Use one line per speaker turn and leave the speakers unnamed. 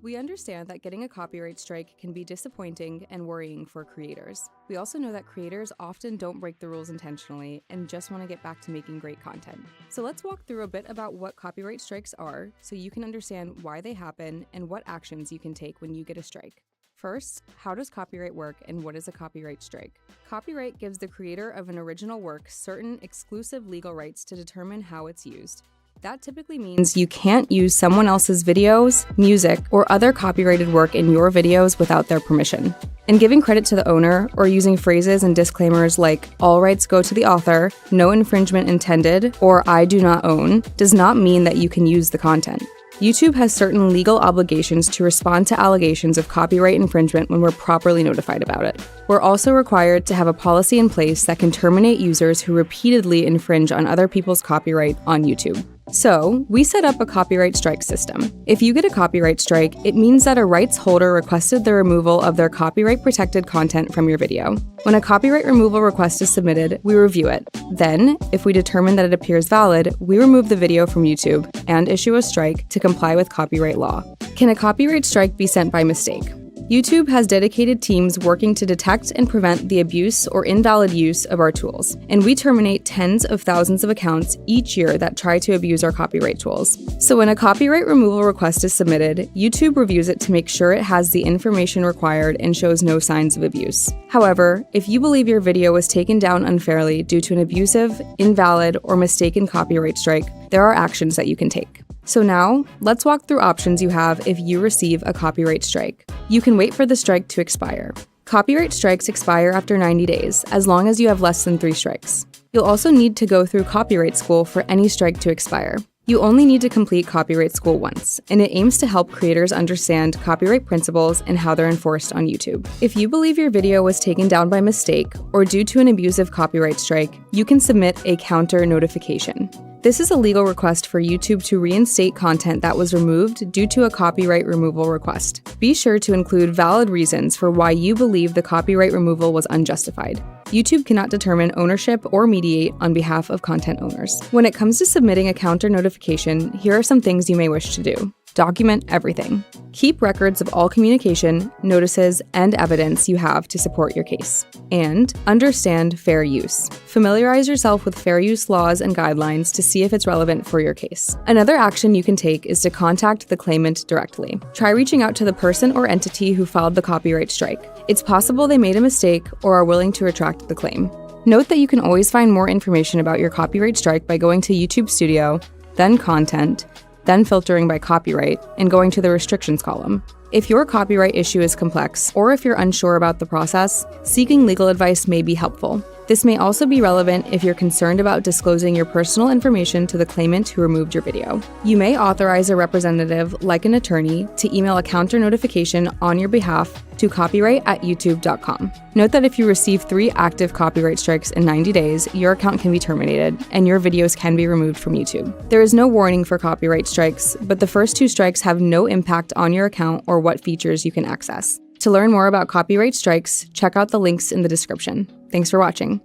We understand that getting a copyright strike can be disappointing and worrying for creators. We also know that creators often don't break the rules intentionally and just want to get back to making great content. So let's walk through a bit about what copyright strikes are so you can understand why they happen and what actions you can take when you get a strike. First, how does copyright work and what is a copyright strike? Copyright gives the creator of an original work certain exclusive legal rights to determine how it's used. That typically means you can't use someone else's videos, music, or other copyrighted work in your videos without their permission. And giving credit to the owner or using phrases and disclaimers like "all rights go to the author," "no infringement intended," or "I do not own" does not mean that you can use the content. YouTube has certain legal obligations to respond to allegations of copyright infringement when we're properly notified about it. We're also required to have a policy in place that can terminate users who repeatedly infringe on other people's copyright on YouTube. So, we set up a copyright strike system. If you get a copyright strike, it means that a rights holder requested the removal of their copyright-protected content from your video. When a copyright removal request is submitted, we review it. Then, if we determine that it appears valid, we remove the video from YouTube and issue a strike to comply with copyright law. Can a copyright strike be sent by mistake? YouTube has dedicated teams working to detect and prevent the abuse or invalid use of our tools, and we terminate tens of thousands of accounts each year that try to abuse our copyright tools. So when a copyright removal request is submitted, YouTube reviews it to make sure it has the information required and shows no signs of abuse. However, if you believe your video was taken down unfairly due to an abusive, invalid, or mistaken copyright strike, there are actions that you can take. So now, let's walk through options you have if you receive a copyright strike. You can wait for the strike to expire. Copyright strikes expire after 90 days, as long as you have less than 3 strikes. You'll also need to go through copyright school for any strike to expire. You only need to complete copyright school once, and it aims to help creators understand copyright principles and how they're enforced on YouTube. If you believe your video was taken down by mistake or due to an abusive copyright strike, you can submit a counter notification. This is a legal request for YouTube to reinstate content that was removed due to a copyright removal request. Be sure to include valid reasons for why you believe the copyright removal was unjustified. YouTube cannot determine ownership or mediate on behalf of content owners. When it comes to submitting a counter notification, here are some things you may wish to do. Document everything. Keep records of all communication, notices, and evidence you have to support your case. And understand fair use. Familiarize yourself with fair use laws and guidelines to see if it's relevant for your case. Another action you can take is to contact the claimant directly. Try reaching out to the person or entity who filed the copyright strike. It's possible they made a mistake or are willing to retract the claim. Note that you can always find more information about your copyright strike by going to YouTube Studio, then Content, then filtering by copyright, and going to the restrictions column. If your copyright issue is complex, or if you're unsure about the process, seeking legal advice may be helpful. This may also be relevant if you're concerned about disclosing your personal information to the claimant who removed your video. You may authorize a representative, like an attorney, to email a counter notification on your behalf to copyright@youtube.com. Note that if you receive 3 active copyright strikes in 90 days, your account can be terminated, and your videos can be removed from YouTube. There is no warning for copyright strikes, but the first 2 strikes have no impact on your account or what features you can access. To learn more about copyright strikes, check out the links in the description. Thanks for watching.